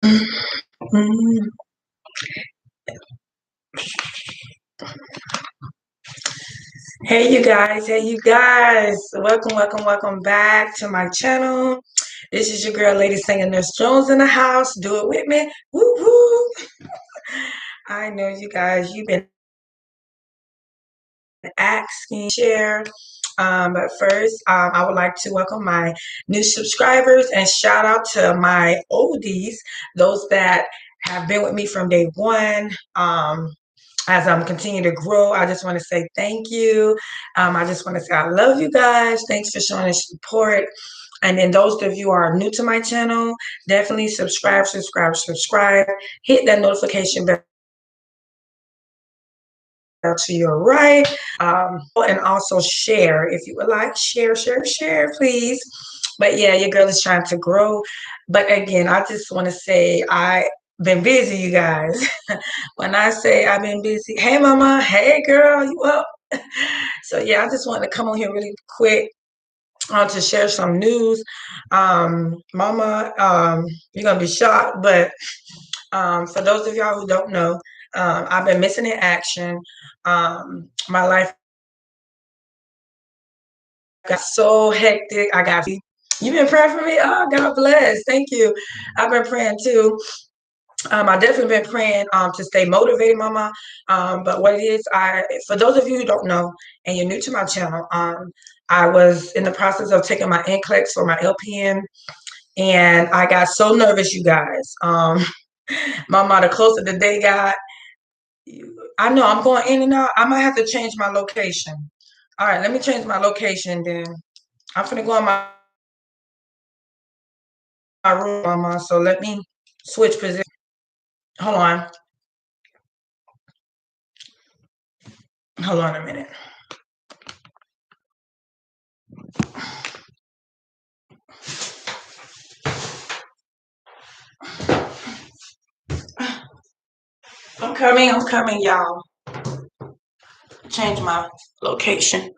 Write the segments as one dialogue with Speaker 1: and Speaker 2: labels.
Speaker 1: Mm. Hey you guys, welcome back to my channel. This is your girl, Lady Singer Nurse Jones in the house. Do it with me. Woo woo. I know you guys, you've been asking, share. But first, I would like to welcome my new subscribers and shout out to my oldies, those that have been with me from day one. As I'm continuing to grow, I just want to say thank you. I just want to say I love you guys. Thanks for showing us support. And then those of you who are new to my channel, definitely subscribe. Hit that notification bell to your right. And also share if you would like. Share, please. But yeah, your girl is trying to grow. But again, I just want to say I've been busy, you guys. When I say I've been busy, hey mama, hey girl, you up? So yeah, I just wanted to come on here really quick to share some news. Mama, you're gonna be shocked, but for those of y'all who don't know, I've been missing in action. My life got so hectic. You been praying for me? Oh, God bless. Thank you. I've been praying too. I definitely been praying to stay motivated, mama. But what it is, for those of you who don't know and you're new to my channel, I was in the process of taking my NCLEX for my LPN, and I got so nervous, you guys. Mama, the closer the day got, I know I'm going in and out. I might have to change my location. All right, let me change my location then. I'm finna go in my room, mama. So let me switch position. Hold on. Hold on a minute. I'm coming, y'all. Change my location.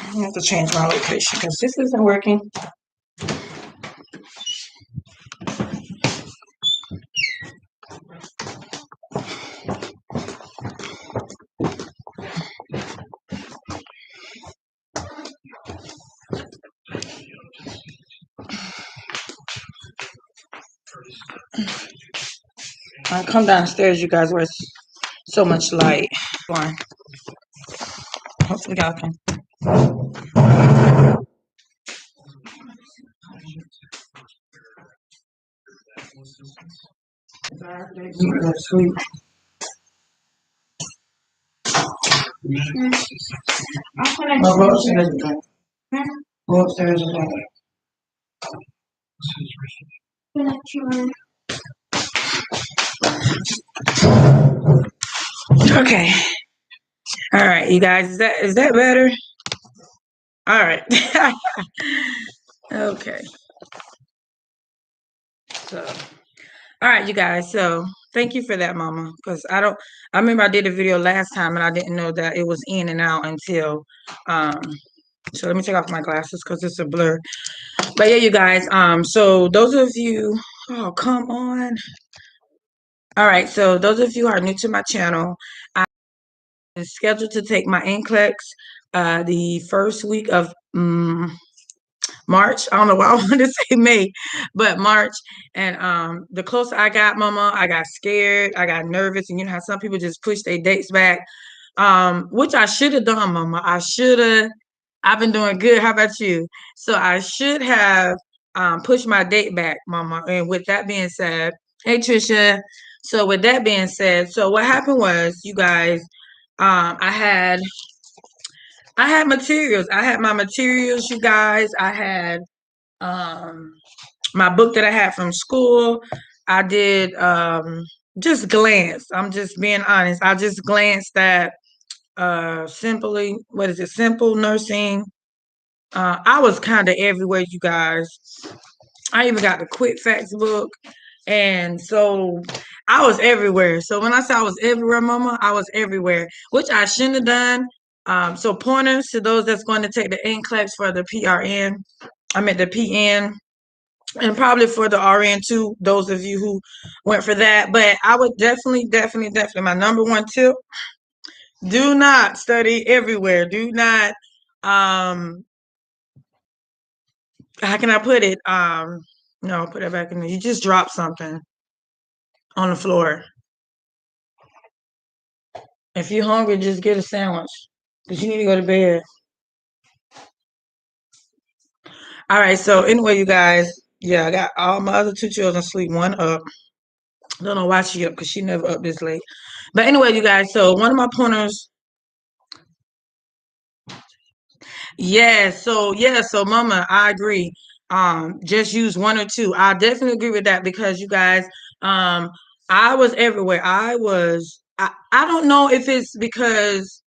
Speaker 1: I have to change my location because this isn't working. I come downstairs, you guys, where it's so much light. Fine. Hopefully y'all can. Sleep. I'll go upstairs again. Go upstairs again. Okay. All right, you guys. Is that better? All right. Okay. So, all right, you guys. So, thank you for that, Mama. Because I remember I did a video last time and I didn't know that it was in and out until. So let me take off my glasses because it's a blur. But yeah, you guys. So those of you, oh come on. All right. So those of you who are new to my channel, I'm scheduled to take my NCLEX the first week of March. I don't know why I want to say May, but March. And the closer I got, mama, I got scared. I got nervous. And you know how some people just push their dates back, which I should have done, mama. I've been doing good. How about you? So I should have pushed my date back, mama. And with that being said, hey, Trisha. So with that being said, so what happened was, you guys, I had materials. I had my materials, you guys. I had my book that I had from school. I did just glance. I'm just being honest. I just glanced at simple nursing. I was kind of everywhere, you guys. I even got the quick facts book, And so I was everywhere. So when I say I was everywhere, mama, I was everywhere, which I shouldn't have done. So pointers to those that's going to take the NCLEX for the PRN. I meant the PN, and probably for the RN too, those of you who went for that. But I would definitely, my number one tip, do not study everywhere. Do not, how can I put it? No, put it back in there. You just drop something on the floor. If you're hungry, just get a sandwich because you need to go to bed. All right. So anyway, you guys, yeah, I got all my other two children asleep. One up. Don't know why she up because she never up this late. But anyway, you guys. So one of my pointers. Yes. So yeah. So mama, I agree. Just use one or two. I definitely agree with that because you guys, I was everywhere. I don't know if it's because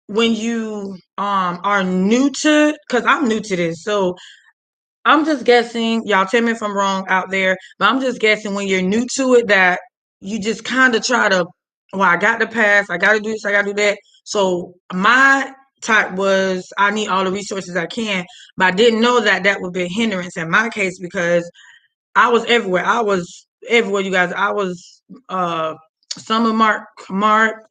Speaker 1: when you are new to, because I'm new to this, so I'm just guessing, y'all tell me if I'm wrong out there, but I'm just guessing when you're new to it that you just kind of try to, well, I got to pass, I got to do this, I got to do that. So my type was I need all the resources I can, but I didn't know that that would be a hindrance in my case because I was everywhere. I was everywhere, you guys. I was some of Mark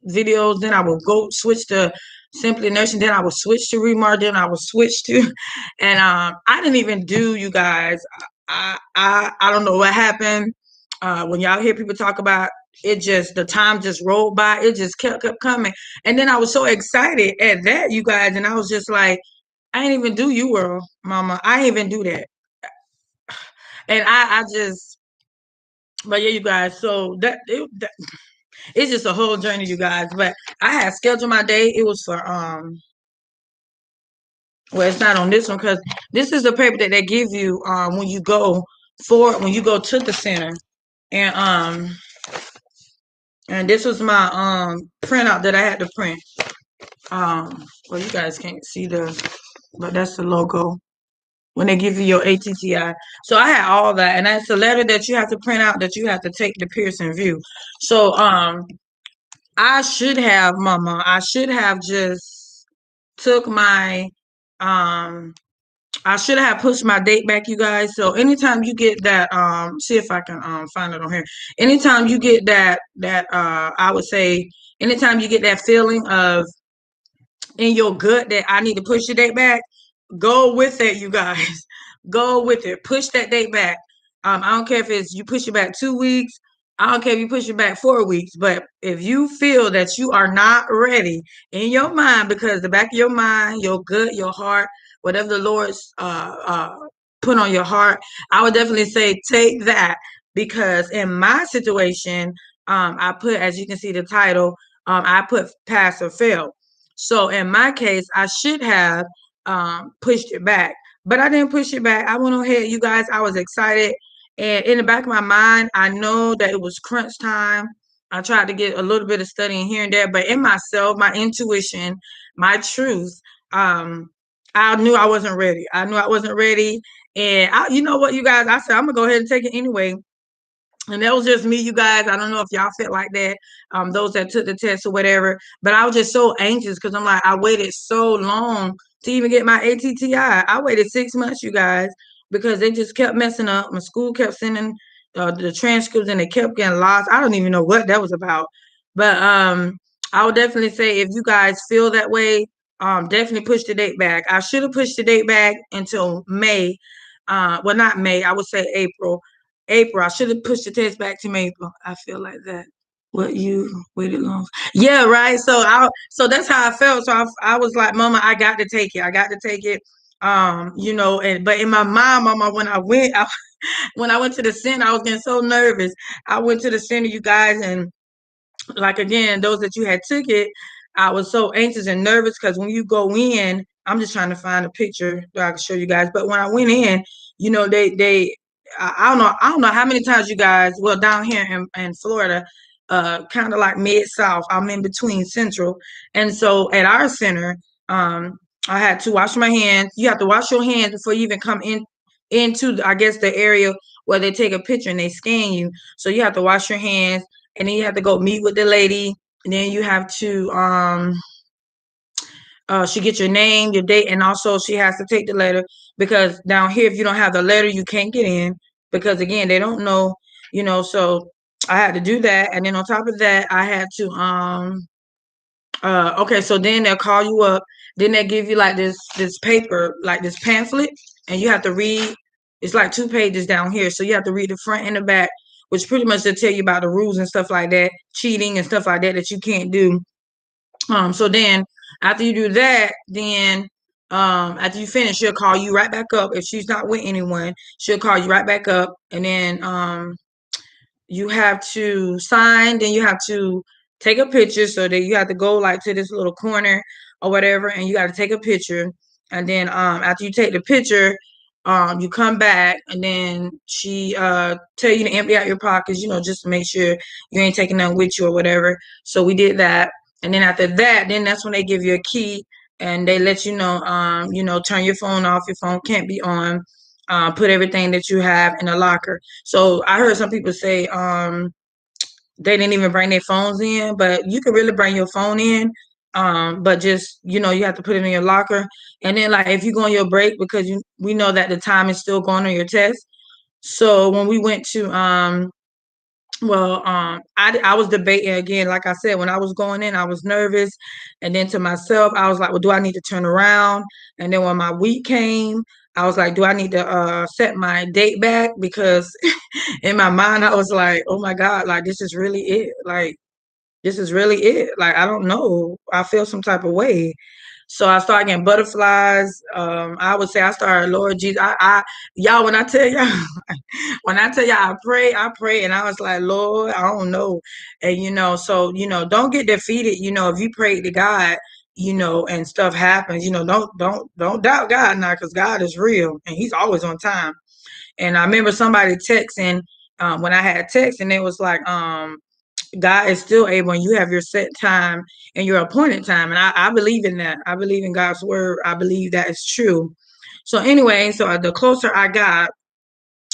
Speaker 1: videos. Then I would go switch to Simply Nursing. Then I would switch to Remar. Then I would switch to, and I didn't even do, you guys. I don't know what happened. When y'all hear people talk about it, just the time just rolled by. It just kept coming, and then I was so excited at that, you guys, and I was just like, I ain't even do you world, mama. I ain't even do that, and I just. But yeah, you guys. So it's just a whole journey, you guys. But I had scheduled my day. It was for well, it's not on this one because this is the paper that they give you when you go to the center, and and this was my printout that I had to print. Well, you guys can't see but that's the logo when they give you your ATTI. So I had all that, and that's a letter that you have to print out that you have to take to Pearson View. So I should have, mama, I should have just took my I should have pushed my date back, you guys. So anytime you get that, see if I can find it on here. Anytime you get that I would say anytime you get that feeling of in your gut that I need to push the date back, go with it, you guys. Go with it. Push that date back. I don't care if it's you push it back 2 weeks. I don't care if you push it back 4 weeks. But if you feel that you are not ready in your mind, because the back of your mind, your gut, your heart, whatever the Lord's put on your heart, I would definitely say take that. Because in my situation, I put, as you can see the title, I put pass or fail. So in my case, I should have pushed it back, but I didn't push it back. I went ahead, you guys. I was excited, and in the back of my mind, I know that it was crunch time. I tried to get a little bit of studying here and there, but in myself, my intuition, my truth, I knew I wasn't ready. I knew I wasn't ready, and you know what, you guys? I said I'm gonna go ahead and take it anyway. And that was just me, you guys. I don't know if y'all felt like that, those that took the test or whatever. But I was just so anxious because I'm like, I waited so long to even get my ATTI. I waited 6 months, you guys, because they just kept messing up. My school kept sending the transcripts and they kept getting lost. I don't even know what that was about. But I would definitely say if you guys feel that way, definitely push the date back. I should have pushed the date back until May. Well, not May. I would say April. April. I should have pushed the test back to April. I feel like that. What you waited long? Yeah, right. So that's how I felt. So I was like, Mama, I got to take it. I got to take it. And but in my mind, Mama, when I went to the center, I was getting so nervous. I went to the center, you guys, and like again, those that you had took it, I was so anxious and nervous because when you go in, I'm just trying to find a picture that I can show you guys. But when I went in, they I don't know how many times you guys, well, down here in Florida, kind of like mid south, I'm in between central. And so at our center, I had to wash my hands. You have to wash your hands before you even come into I guess the area where they take a picture and they scan you. So you have to wash your hands, and then you have to go meet with the lady, and then you have to she gets your name, your date, and also she has to take the letter, because down here, if you don't have the letter, you can't get in, because again, they don't know, so I had to do that. And then on top of that, I had to okay, so then they'll call you up, then they give you like this paper, like this pamphlet, and you have to read. It's like 2 pages down here, so you have to read the front and the back, which pretty much they tell you about the rules and stuff like that, cheating and stuff like that you can't do. So then after you do that, then after you finish, she'll call you right back up. If she's not with anyone, she'll call you right back up, and then you have to sign, then you have to take a picture, so that you have to go like to this little corner or whatever, and you got to take a picture. And then after you take the picture, you come back, and then she tell you to empty out your pockets, just to make sure you ain't taking nothing with you or whatever. So we did that. And then after that, then that's when they give you a key, and they let turn your phone off. Your phone can't be on. Put everything that you have in a locker. So I heard some people say they didn't even bring their phones in, but you can really bring your phone in. But just, you have to put it in your locker. And then like if you go on your break, because we know that the time is still going on your test. So when we went to I was debating again. Like I said, when I was going in, I was nervous. And then to myself, I was like, well, do I need to turn around? And then when my week came, I was like, do I need to set my date back? Because in my mind, I was like, oh my God, like this is really it. Like, this is really it. Like, I don't know. I feel some type of way. So I started getting butterflies. I would say I started, Lord Jesus. Y'all, when I tell y'all, when I tell y'all I pray, and I was like, Lord, I don't know. And so don't get defeated, if you pray to God, and stuff happens, don't doubt God now, because God is real and He's always on time. And I remember somebody texting when I had text, and it was like, God is still able, and you have your set time and your appointed time. And I believe in that. I believe in God's word. I believe that is true. So anyway, so the closer I got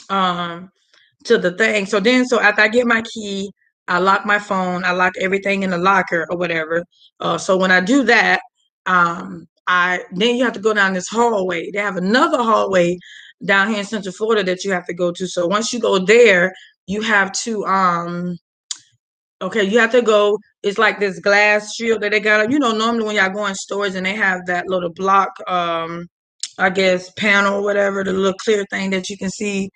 Speaker 1: to the thing, so after I get my key, I lock my phone, I lock everything in the locker or whatever. So when I do that, I then you have to go down this hallway. They have another hallway down here in Central Florida that you have to go to. So once you go there, you have to okay, you have to go. It's like this glass shield that they got. Normally when y'all go in stores and they have that little block, I guess panel or whatever, the little clear thing that you can see.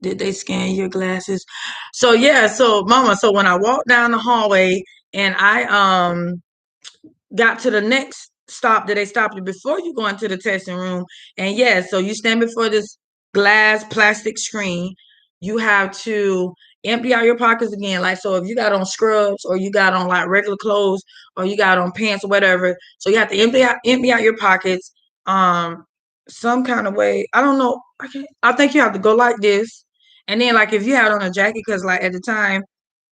Speaker 1: Did they scan your glasses? So yeah, so mama, so when I walked down the hallway and I got to the next stop that they stopped you before you go into the testing room. And yeah, so you stand before this glass plastic screen. You have to empty out your pockets again. Like, so if you got on scrubs, or you got on like regular clothes, or you got on pants or whatever, so you have to empty out your pockets some kind of way. I don't know. I think you have to go like this. And then like if you had on a jacket, because like at the time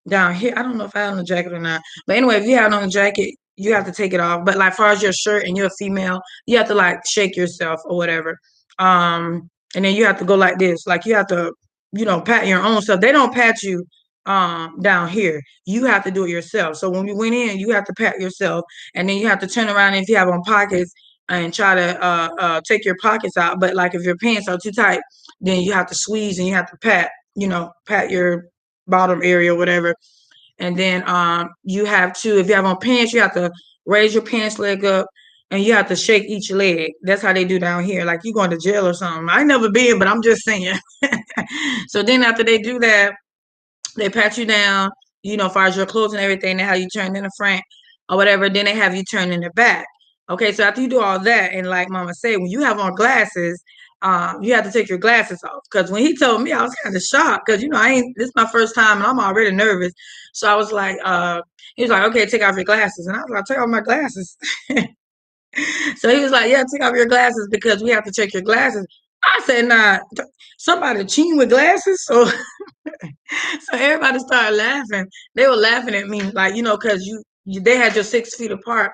Speaker 1: down here, I don't know if I had on a jacket or not. But anyway, if you had on a jacket, you have to take it off. But like far as your shirt, and you're a female, you have to like shake yourself or whatever. And then you have to go like this. Like you have to, pat your own self. They don't pat you down here. You have to do it yourself. So when you went in, you have to pat yourself, and then you have to turn around, and if you have on pockets, and try to take your pockets out. But like if your pants are too tight, then you have to squeeze, and you have to pat your bottom area or whatever. And then you have to, if you have on pants, you have to raise your pants leg up, and you have to shake each leg. That's how they do down here. Like you going to jail or something. I never been, but I'm just saying. So then after they do that, they pat you down, as far as your clothes and everything, they have you turn in the front or whatever. Then they have you turn in the back. Okay, so after you do all that, and like Mama said, when you have on glasses, you have to take your glasses off. Because when he told me, I was kind of shocked, because this is my first time, and I'm already nervous. So I was like, he was like, okay, take off your glasses, and I was like, take off my glasses. So he was like, yeah, take off your glasses, because we have to check your glasses. I said, nah, somebody cheating with glasses? So everybody started laughing. They were laughing at me, like, because they had your 6 feet apart.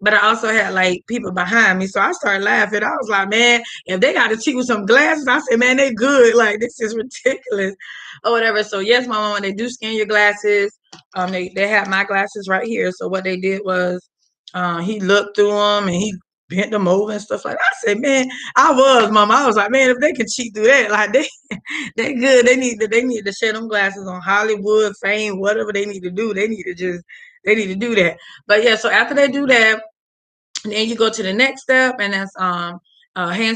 Speaker 1: but I also had like people behind me. So I started laughing. I was like, man, if they got to cheat with some glasses, I said, man, they good. Like, this is ridiculous or whatever. So yes, my mama, they do scan your glasses. They have my glasses right here. So what they did was he looked through them and he bent them over and stuff like that. I said, man, mama. I was like, man, if they can cheat through that, like they good. They need to share them glasses on Hollywood, Fame, whatever they need to do. They need to do that. But yeah, so after they do that, and then you go to the next step, and that's hand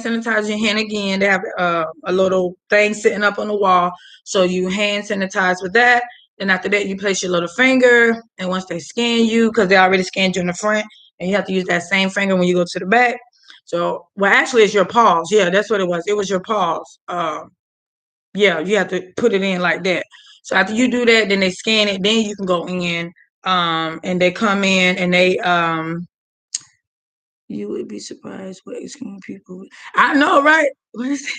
Speaker 1: sanitize your hand again. They have a little thing sitting up on the wall, so you hand sanitize with that. Then after that, you place your little finger, and once they scan you, because they already scanned you in the front, and you have to use that same finger when you go to the back. So, well, actually, it's your paws. Yeah, that's what it was. It was your paws. Yeah, you have to put it in like that. So after you do that, then they scan it. Then you can go in, and they come in and they You would be surprised what extreme people. I know, right? What is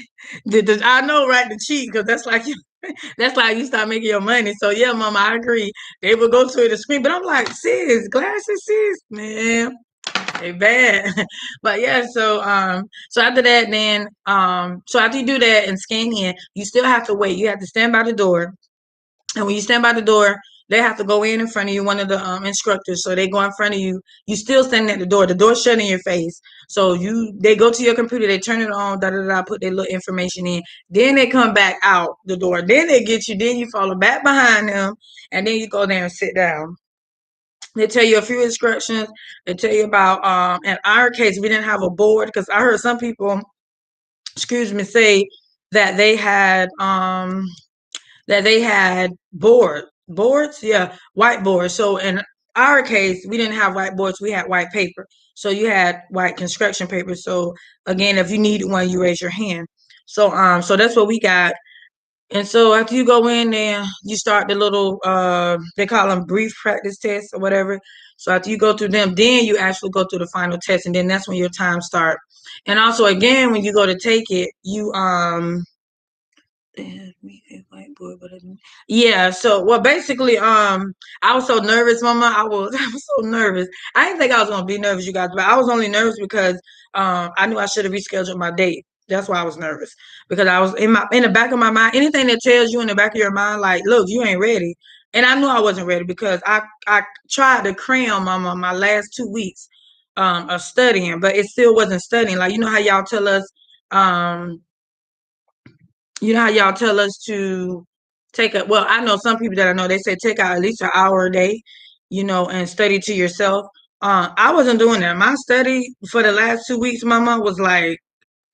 Speaker 1: it? I know, right? The cheat, because that's like you. That's like you start making your money. So yeah, mama, I agree. They would go to the screen, but I'm like, sis, glasses, sis, man, they bad. But yeah, so after that, then so after you do that and scan in, you still have to wait. You have to stand by the door. And when you stand by the door, they have to go in front of you, one of the instructors. So they go in front of you. You still standing at the door. The door's shut in your face. So they go to your computer, they turn it on, da da da, put their little information in. Then they come back out the door. Then they get you. Then you follow back behind them, and then you go there and sit down. They tell you a few instructions. They tell you about. In our case, we didn't have a board because I heard some people, excuse me, say that they had boards, yeah, whiteboards. So in our case, we didn't have whiteboards, we had white paper. So you had white construction paper. So again, if you needed one, you raise your hand. So that's what we got. And so after you go in there, you start the little they call them brief practice tests or whatever. So after you go through them, then you actually go through the final test, and then that's when your time start. And also again, when you go to take it, you they had me a whiteboard, but I didn't. Yeah. So, well, basically, I was so nervous, Mama. I was so nervous. I didn't think I was gonna be nervous, you guys, but I was only nervous because I knew I should have rescheduled my date. That's why I was nervous because I was in the back of my mind. Anything that tells you in the back of your mind, like, look, you ain't ready, and I knew I wasn't ready because I tried to cram, Mama, my last 2 weeks of studying, but it still wasn't studying. Like, how y'all tell us um to take well, I know some people that I know, they say take out at least an hour a day, and study to yourself. I wasn't doing that. My study for the last 2 weeks, Mama, was like,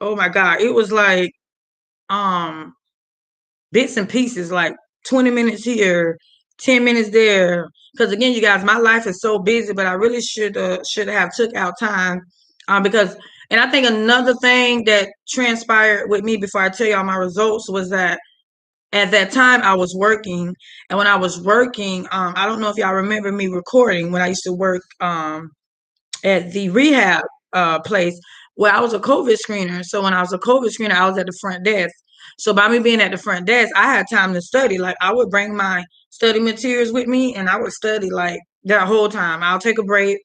Speaker 1: oh my God, it was like um bits and pieces, like 20 minutes here, 10 minutes there. Because again, you guys, my life is so busy, but I really should have took out time because, and I think another thing that transpired with me before I tell y'all my results was that at that time I was working, and when I was working, I don't know if y'all remember me recording when I used to work at the rehab place. Well, I was a COVID screener. So when I was a COVID screener, I was at the front desk. So by me being at the front desk, I had time to study. Like, I would bring my study materials with me, and I would study like that whole time. I'll take a break,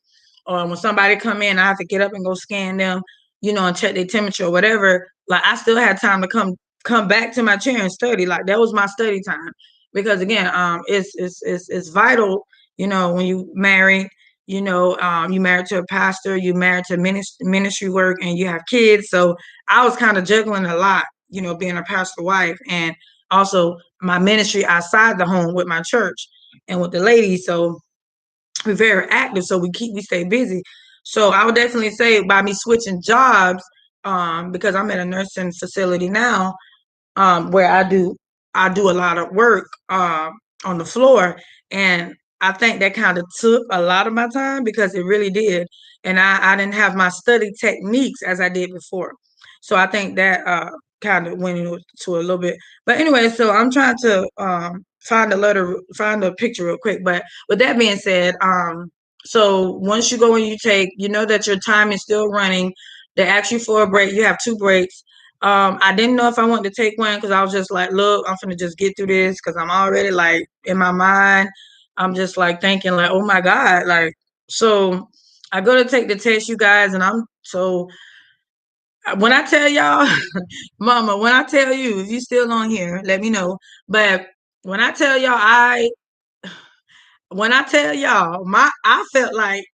Speaker 1: or when somebody come in, I have to get up and go scan them, and check their temperature or whatever. Like, I still had time to come back to my chair and study. Like, that was my study time. Because again, it's vital, when you marry, you married to a pastor, you married to ministry work, and you have kids. So I was kind of juggling a lot, being a pastor wife, and also my ministry outside the home with my church and with the ladies. So we're very active, so we stay busy. So I would definitely say by me switching jobs, because I'm at a nursing facility now, where I do a lot of work on the floor, and I think that kind of took a lot of my time because it really did, and I didn't have my study techniques as I did before, so I think that kind of went into a little bit. But anyway, so I'm trying to find a picture real quick. But with that being said, so once you go and you take, that your time is still running. They ask you for a break. You have 2 breaks. I didn't know if I wanted to take one because I was just like, look, I'm gonna just get through this because I'm already like in my mind. I'm just like thinking like, oh my God, like, so I go to take the test, you guys, and I'm so when I tell y'all, Mama, when I tell you, if you still on here, let me know. But when I tell y'all, when I tell y'all, I felt like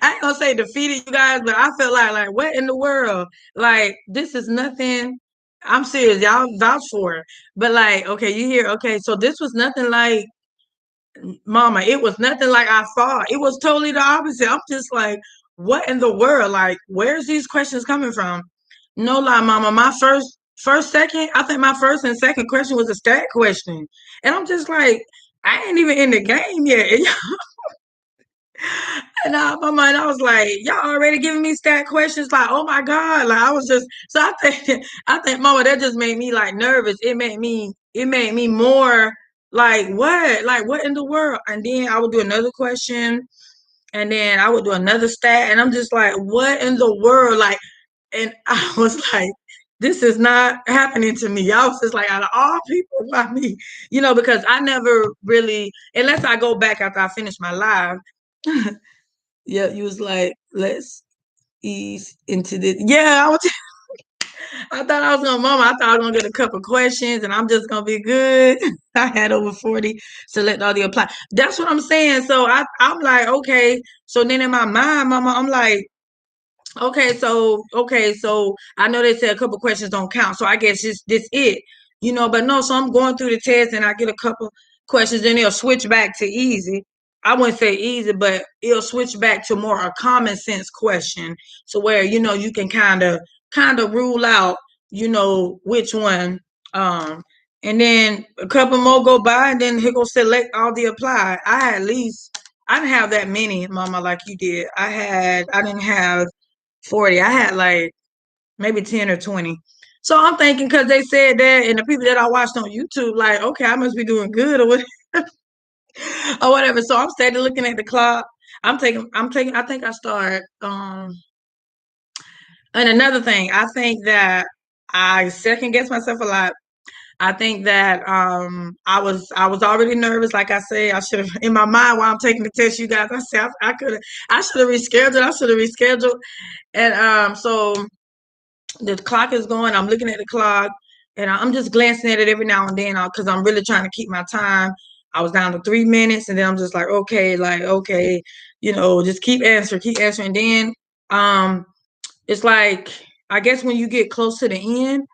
Speaker 1: I ain't gonna say defeated, you guys, but I felt like what in the world? Like this is nothing. I'm serious, y'all vouch for it. But like, okay, you hear? Okay, so this was nothing like Mama, it was nothing like I thought. It was totally the opposite. I'm just like, what in the world? Like, where's these questions coming from? No lie, Mama. My second, I think my first and second question was a stat question, and I'm just like, I ain't even in the game yet. And my mind, I was like, y'all already giving me stat questions. Like, oh my God. Like I was just so I think Mama, that just made me like nervous. It made me more like what? Like what in the world? And then I would do another question and then I would do another stat. And I'm just like, what in the world? Like, and I was like, this is not happening to me. I was just like, out of all people, why me? Because I never really, unless I go back after I finish my live. Yeah, you was like, let's ease into this. Yeah, I thought I was gonna, Mama. I thought I was gonna get a couple questions, and I'm just gonna be good. I had over 40 select all the apply. That's what I'm saying. So I'm like, okay. So then in my mind, Mama, I'm like, okay, so I know they said a couple questions don't count, so I guess this it, but no, so I'm going through the test and I get a couple questions, then it'll switch back to easy. I wouldn't say easy, but it'll switch back to more a common sense question. So where, you can kind of rule out, which one. Um, and then a couple more go by and then he go select all the apply. I didn't have that many, Mama, like you did. I didn't have 40. I had like maybe 10 or 20. So I'm thinking because they said that, and the people that I watched on YouTube, like, okay, I must be doing good or whatever. Or whatever. So I'm steady looking at the clock. I think I start and another thing, I think that I second guess myself a lot. I think that I was already nervous. Like I say, I should have in my mind while I'm taking the test, you guys. I said I should have rescheduled. I should have rescheduled. And so the clock is going. I'm looking at the clock, and I'm just glancing at it every now and then because I'm really trying to keep my time. I was down to 3 minutes, and then I'm just like, okay, just keep answering, keep answering. Then it's like I guess when you get close to the end,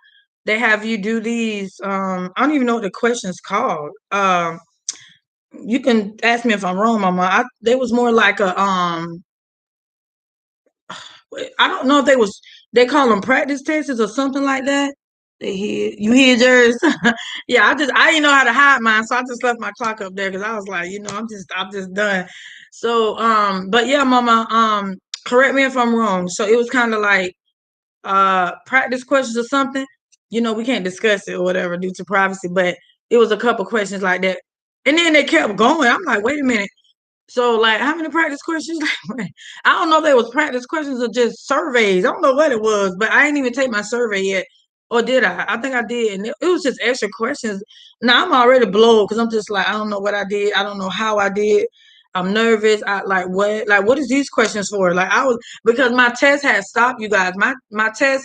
Speaker 1: they have you do these. I don't even know what the question's called. You can ask me if I'm wrong, Mama. They was more like a I don't know if they call them practice tests or something like that. You hid yours. Yeah, I didn't know how to hide mine, so I just left my clock up there because I was like, I'm just done. So but yeah, Mama, correct me if I'm wrong. So it was kind of like practice questions or something. We can't discuss it or whatever due to privacy, but it was a couple questions like that. And then they kept going. I'm like, wait a minute. So, like, how many practice questions? I don't know if they was practice questions or just surveys. I don't know what it was, but I didn't even take my survey yet. Or did I? I think I did. And it was just extra questions. Now I'm already blown because I'm just like, I don't know what I did. I don't know how I did. I'm nervous. What is these questions for? Because my test had stopped, you guys. My test,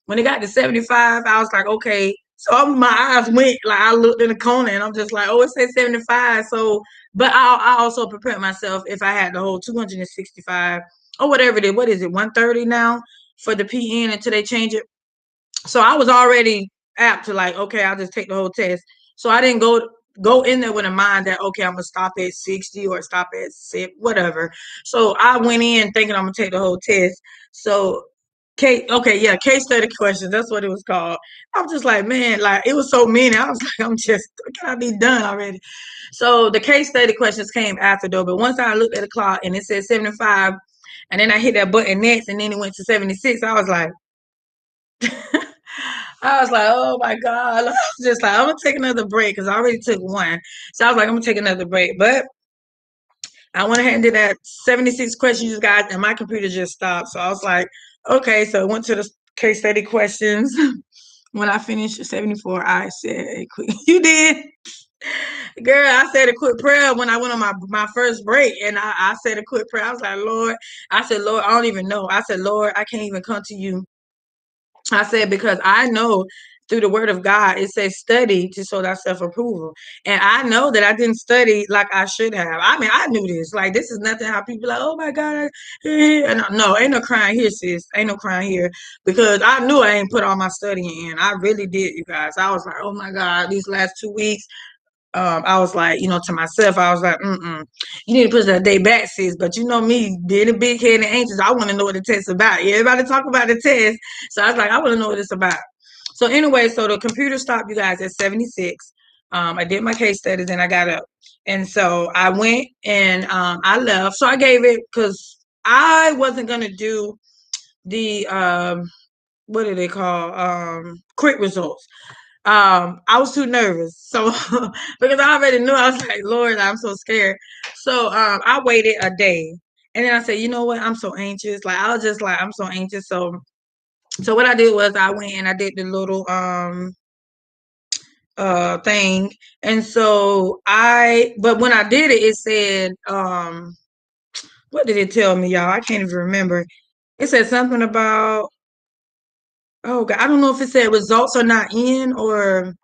Speaker 1: when it got to 75, I was like, okay. So my eyes went, like I looked in the corner and I'm just like, oh, it says 75. So but I also prepared myself if I had the whole 265 or whatever it is. What is it, 130 now for the PN until they change it? So I was already apt to like, okay, I'll just take the whole test. So I didn't go in there with a mind that, okay, I'm going to stop at 60 or stop at 6, whatever. So I went in thinking I'm going to take the whole test. So case study questions. That's what it was called. I was just like, man, like it was so many. I was like, can I be done already? So the case study questions came after though. But once I looked at the clock and it said 75, and then I hit that button next, and then it went to 76. I was like, oh my God. I was just like, I'm gonna take another break because I already took one. So I was like, I'm gonna take another break. But I went ahead and did that 76 questions, you guys, and my computer just stopped. So I was like, okay, so I went to the case study questions. When I finished 74, I said, you did? Girl, I said a quick prayer when I went on my first break, and I said a quick prayer. I was like, Lord, I said, Lord, I don't even know. I said, Lord, I can't even come to you. I said, because I know through the word of God, it says study to show thyself approval. And I know that I didn't study like I should have. I mean, I knew this. Like, this is nothing how people like, oh my God. And no, ain't no crying here, sis. Ain't no crying here. Because I knew I ain't put all my studying in. I really did, you guys. I was like, oh my God, these last 2 weeks. I was like, to myself, I was like, you need to push that day back, sis. But you know me, being a big head and anxious, I want to know what the test's about. Everybody talk about the test. So I was like, I want to know what it's about. So anyway, so the computer stopped, you guys, at 76. I did my case studies and I got up. And so I went and I left. So I gave it because I wasn't going to do the, what do they call, quick results. I was too nervous. So because I already knew, I was like, Lord, I'm so scared. So I waited a day. And then I said, you know what? I'm so anxious. Like I was just like, I'm so anxious. So what I did was I went and I did the little thing. And so but when I did it, it said, what did it tell me, y'all? I can't even remember. It said something about, oh God, I don't know if it said results are not in or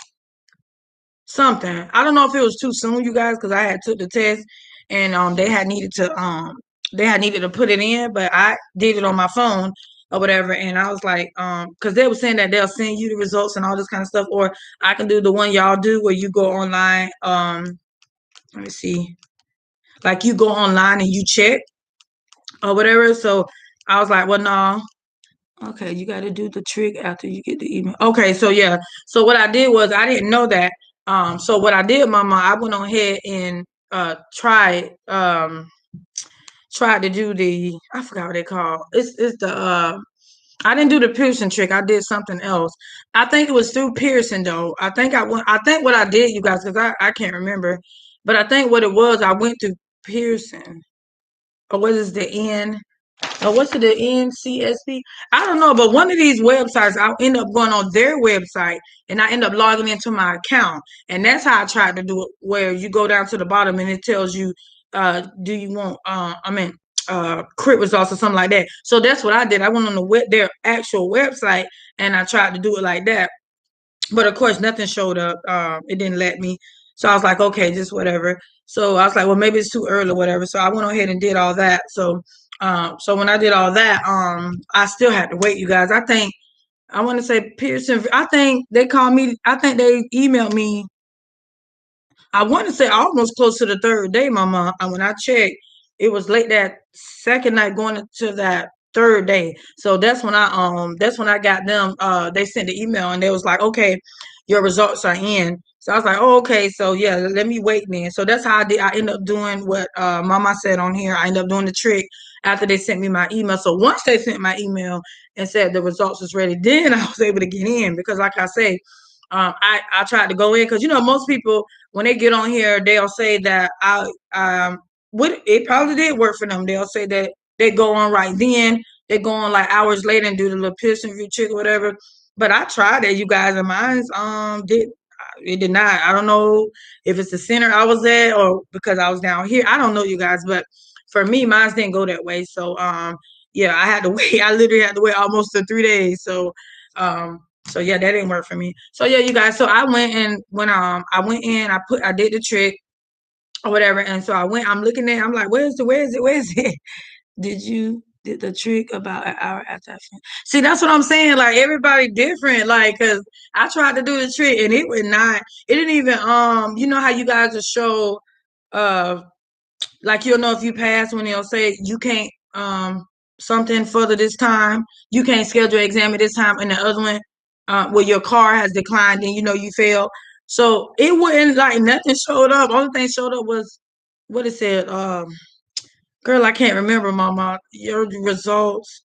Speaker 1: something. I don't know if it was too soon, you guys, because I had took the test and they had needed to put it in, but I did it on my phone or whatever. And I was like, because they were saying that they'll send you the results and all this kind of stuff, or I can do the one y'all do where you go online. Let me see, like you go online and you check or whatever. So I was like, well, no. Okay, you got to do the trick after you get the email. Okay, so yeah. So what I did was I didn't know that. So what I did, Mama, I went on ahead and tried to do the, I forgot what they call. It's the I didn't do the piercing trick. I did something else. I think it was through piercing though. I think what I did, you guys, because I can't remember. But I think what it was, I went through piercing. Or what is the N? What's it, the NCSP? I don't know, but one of these websites, I end up going on their website and I end up logging into my account. And that's how I tried to do it, where you go down to the bottom and it tells you, do you want, crit results or something like that. So that's what I did. I went on their actual website and I tried to do it like that. But of course, nothing showed up. It didn't let me. So I was like, okay, just whatever. So I was like, well, maybe it's too early or whatever. So I went ahead and did all that. So when I did all that, I still had to wait, you guys. I want to say Pearson. I think they called me. I think they emailed me. I want to say almost close to the third day, Mama. And when I checked, it was late that second night going into that third day. So that's when I got them. They sent the email and they was like, okay, your results are in. So I was like, oh, okay. So yeah, let me wait then. So that's how I did. I ended up doing what Mama said on here. I ended up doing the trick after they sent me my email. So once they sent my email and said the results was ready, then I was able to get in because, like I say, I tried to go in because most people when they get on here they'll say that what it probably did work for them. They'll say that they go on right then, they go on like hours later and do the little piercing view trick or whatever. But I tried it, you guys, and mine did not. I don't know if it's the center I was at or because I was down here. I don't know, you guys, but for me, mine didn't go that way. So yeah, I had to wait. I literally had to wait almost 3 days. So yeah, that didn't work for me. So yeah, you guys. So I went and when I went in, I did the trick or whatever, and so I'm looking at, I'm like, where is it? Did the trick about an hour after I finished. See, that's what I'm saying. Like everybody different. Like, cause I tried to do the trick and it would not. It didn't even. You know how you guys will show, like you'll know if you pass when they'll say you can't something further this time. You can't schedule an exam at this time, and the other one where your car has declined and you failed. So it wouldn't like nothing showed up. Only thing showed up was what it said. Girl, I can't remember, Mama. Your results.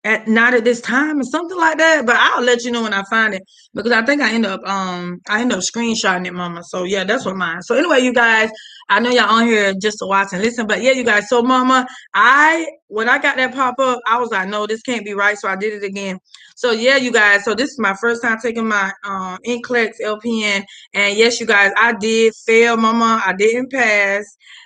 Speaker 1: at not at this time or something like that. But I'll let you know when I find it because I think I end up screenshotting it, mama. So yeah, that's what mine. So anyway, you guys, I know y'all on here just to watch and listen, but yeah, you guys. So mama, when I got that pop up, I was like, no, this can't be right. So I did it again. So yeah, you guys. So this is my first time taking my NCLEX LPN, and yes, you guys, I did fail, mama. I didn't pass.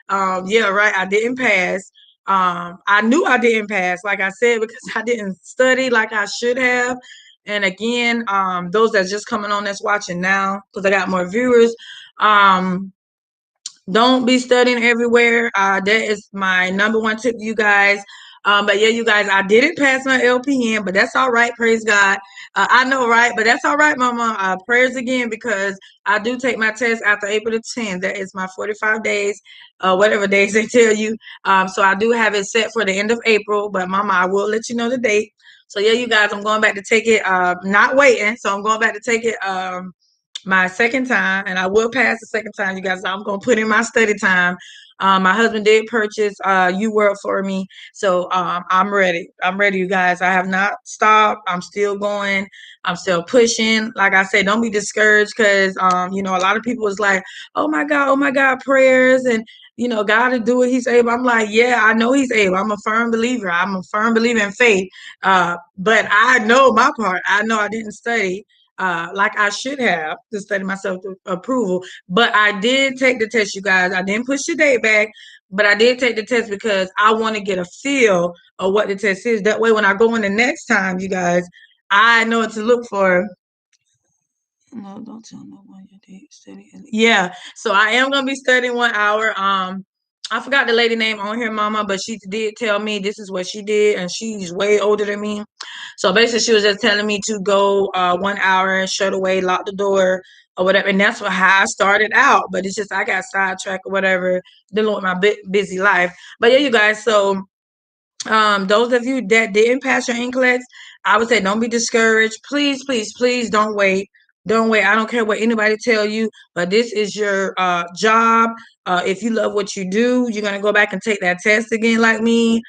Speaker 1: Yeah, right. I didn't pass. I knew I didn't pass, like I said, because I didn't study like I should have. And again, those that's just coming on that's watching now, because I got more viewers, um, don't be studying everywhere. That is my number one tip to you guys. But yeah, you guys, I didn't pass my LPN, but that's all right. Praise God. I know, right? But that's all right, mama. Prayers again, because I do take my test after April the 10th. That is my 45 days, whatever days they tell you. So I do have it set for the end of April, but mama, I will let you know the date. So yeah, you guys, I'm going back to take it, not waiting. So I'm going back to take it, my second time, and I will pass the second time, you guys. I'm gonna put in my study time. My husband did purchase UWorld for me, so I'm ready. I'm ready, you guys. I have not stopped. I'm still going. I'm still pushing. Like I said, don't be discouraged because you know, a lot of people is like, oh my God, prayers and God to do it. He's able. I'm like, yeah, I know He's able. I'm a firm believer. I'm a firm believer in faith. But I know my part. I know I didn't study like I should have to study myself to approval. But I did take the test, you guys. I didn't push the date back, but I did take the test because I want to get a feel of what the test is. That way, when I go in the next time, you guys, I know what to look for. No, don't tell no one your date study. Yeah, so I am gonna be studying 1 hour. I forgot the lady name on here, mama, but she did tell me this is what she did, and she's way older than me. So basically, she was just telling me to go 1 hour and shut away, lock the door, or whatever. And that's how I started out. But it's just I got sidetracked or whatever, dealing with my busy life. But yeah, you guys. So those of you that didn't pass your NCLEX, I would say don't be discouraged. Please, please, please don't wait. Don't wait. I don't care what anybody tell you, but this is your job. If you love what you do, you're gonna go back and take that test again, like me.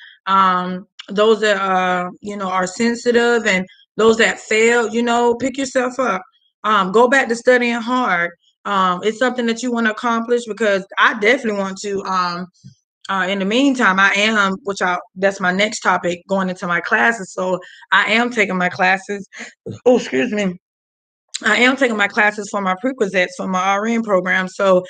Speaker 1: Those that are sensitive and those that fail, pick yourself up. Go back to studying hard. It's something that you want to accomplish because I definitely want to. In the meantime, that's my next topic going into my classes. So I am taking my classes. Oh, excuse me. I am taking my classes for my prerequisites for my RN program. So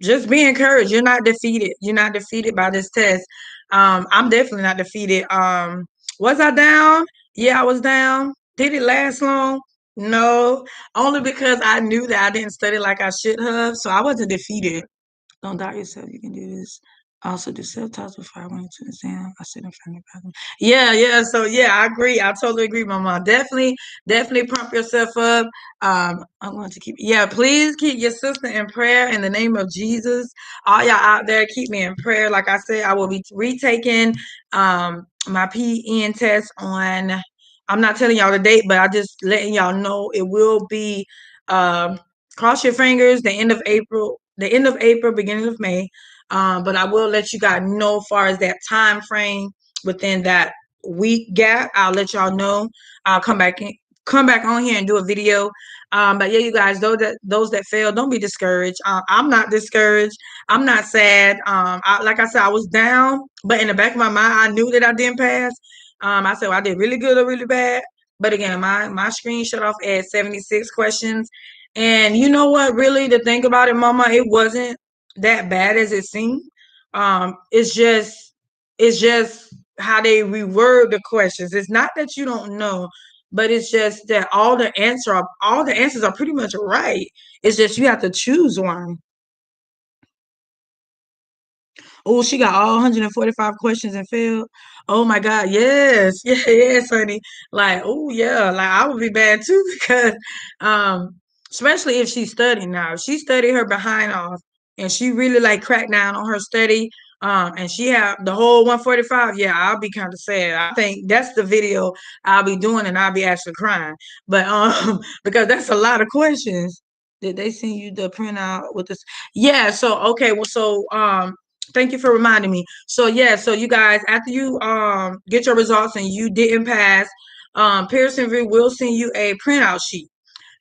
Speaker 1: just be encouraged. You're not defeated. You're not defeated by this test. I'm definitely not defeated. Was I down? Yeah, I was down. Did it last long? No, only because I knew that I didn't study like I should have. So I wasn't defeated. Don't doubt yourself. You can do this. Also do self-talks before I went to the exam. I sit in front of the bathroom. Yeah, yeah. So yeah, I agree. I totally agree, Mama. Definitely, definitely pump yourself up. I'm going to please keep your sister in prayer in the name of Jesus. All y'all out there, keep me in prayer. Like I said, I will be retaking my PN test on. I'm not telling y'all the date, but I just letting y'all know it will be cross your fingers, the end of April, beginning of May. But I will let you guys know as far as that time frame within that week gap. I'll let y'all know. I'll come back on here and do a video. But yeah, you guys, those that fail, don't be discouraged. I'm not discouraged. I'm not sad. Like I said, I was down, but in the back of my mind, I knew that I didn't pass. I said, well, I did really good or really bad. But again, my screen shut off at 76 questions. And you know what? Really, to think about it, Mama, it wasn't that bad as it seemed. It's just how they reword the questions. It's not that you don't know, but it's just that all the answers are pretty much right. It's just you have to choose one. Oh, she got all 145 questions and failed. Oh my God, yes, yeah, yes, honey. Like, oh yeah, like I would be bad too because, um, especially if she studied now. If she studied her behind off and she really like cracked down on her study, and she had the whole 145. Yeah, I'll be kind of sad. I think that's the video I'll be doing, and I'll be actually crying. But because that's a lot of questions. Did they send you the printout with this? Yeah. So okay. Well, so Thank you for reminding me. So yeah, so you guys, after you get your results and you didn't pass, Pearsonville will send you a printout sheet.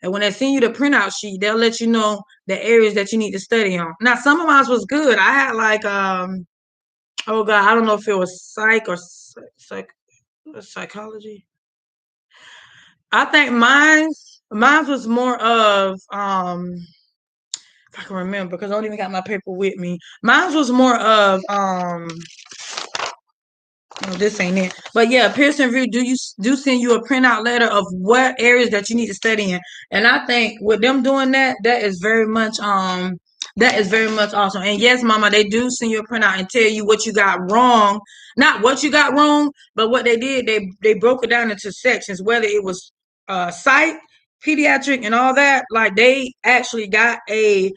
Speaker 1: And when they send you the printout sheet, they'll let you know the areas that you need to study on. Now, some of mine was good. I had like oh god, I don't know if it was psych or psychology. I think mine was more of if I can remember because I don't even got my paper with me. Mine was more of no, this ain't it. But yeah, Pearson View do send you a printout letter of what areas that you need to study in. And I think with them doing that, that is very much awesome. And yes, mama, they do send you a printout and tell you what you got wrong. Not what you got wrong, but what they did, they broke it down into sections, whether it was psych, pediatric, and all that. Like they actually got a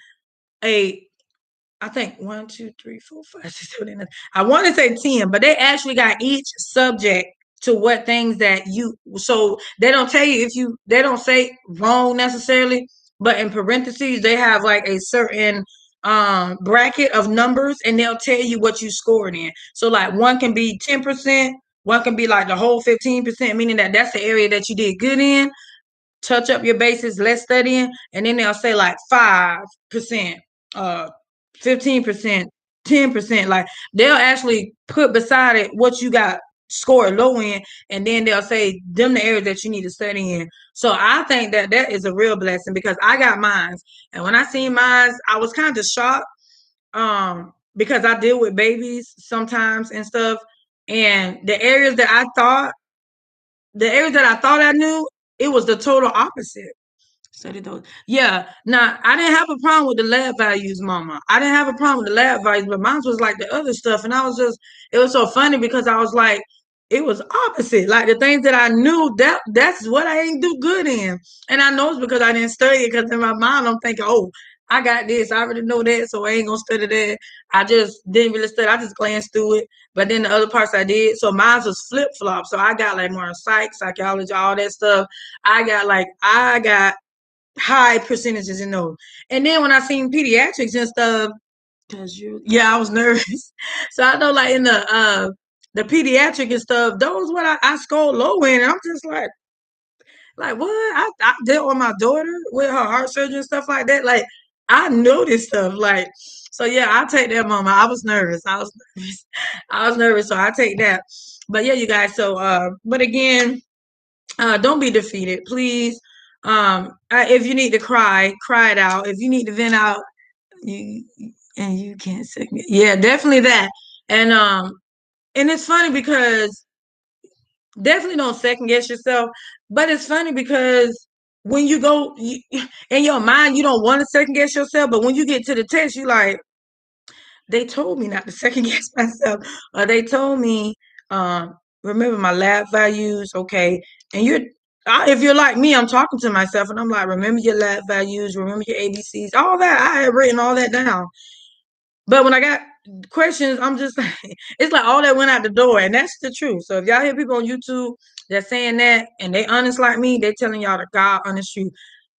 Speaker 1: I think 1, 2, 3, 4, 5, 6, 7, 8, 9. I want to say 10, but they actually got each subject to what things that you so they don't tell you if you they don't say wrong necessarily, but in parentheses they have like a certain bracket of numbers and they'll tell you what you scored in. So like one can be 10%, one can be like the whole 15%, meaning that that's the area that you did good in, touch up your bases, less studying, and then they'll say like 5%, 15%, 10%. Like they'll actually put beside it what you got scored low in, and then they'll say them the areas that you need to study in. So I think that that is a real blessing because I got mines, and when I seen mines, I was kind of shocked, because I deal with babies sometimes and stuff, and the areas that I thought I knew, it was the total opposite. Study those. Yeah. Now I didn't have a problem with the lab values, mama. I didn't have a problem with the lab values, but mine was like the other stuff. And I was just it was so funny because I was like, it was opposite. Like the things that I knew that's what I ain't do good in. And I know it's because I didn't study it because in my mind I'm thinking, oh, I got this, I already know that, so I ain't gonna study that. I just didn't really study, I just glanced through it. But then the other parts I did. So mine was flip flop. So I got like more psych, psychology, all that stuff. I got high percentages in those. And then when I seen pediatrics and stuff, yeah, I was nervous. So I know like in the pediatric and stuff, those what I scored low in, and I'm just like what? I dealt with my daughter with her heart surgery and stuff like that. Like I know this stuff. Like so yeah, I take that mama. I was nervous. I was nervous. I was nervous, so I take that. But yeah, you guys, so but again, don't be defeated, please. If you need to cry, cry it out. If you need to vent out, you and you can't say, yeah, definitely that. And it's funny because definitely don't second guess yourself. But it's funny because when you go in your mind, you don't want to second guess yourself. But when you get to the test, you like, they told me not to second guess myself, or they told me, remember my lab values, okay? And if you're like me, I'm talking to myself, and I'm like, remember your lab values, remember your ABCs, all that. I had written all that down, but when I got questions, I'm just like, it's like all that went out the door, and that's the truth. So if y'all hear people on YouTube that's saying that, and they honest like me, they telling y'all the God honest truth.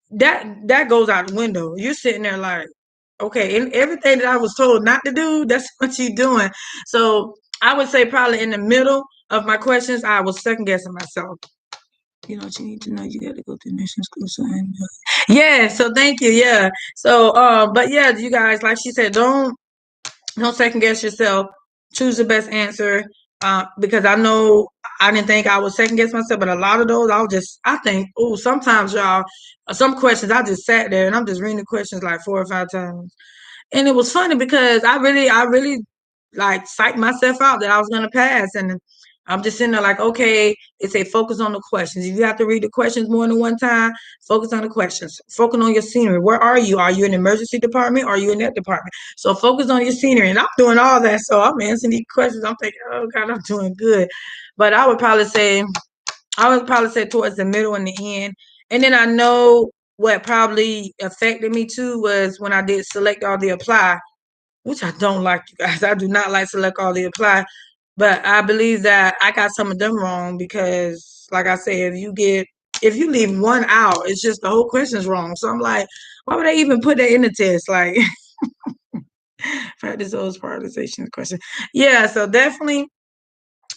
Speaker 1: That goes out the window. You're sitting there like, okay, and everything that I was told not to do, that's what you're doing. So I would say probably in the middle of my questions, I was second guessing myself. You know what you need to know. You got to go through nursing school. So I know. Yeah. So thank you. Yeah. So, but yeah, you guys, like she said, don't second guess yourself. Choose the best answer. Because I know I didn't think I would second guess myself, but a lot of those I think, oh, sometimes y'all, some questions I just sat there and I'm just reading the questions like 4 or 5 times. And it was funny because I really like psyched myself out that I was gonna pass. And I'm just sitting there like, okay, it say focus on the questions. If you have to read the questions more than one time, focus on the questions. Focus on your scenery. Where are you? Are you in the emergency department? Or are you in that department? So focus on your scenery. And I'm doing all that. So I'm answering these questions. I'm thinking, oh God, I'm doing good. But I would probably say towards the middle and the end. And then I know what probably affected me too was when I did select all the apply, which I don't like, you guys. I do not like select all the apply. But I believe that I got some of them wrong because, like I said, if you leave one out, it's just the whole question's wrong. So I'm like, why would I even put that in the test? Like, Practice those prioritization question. Yeah, so definitely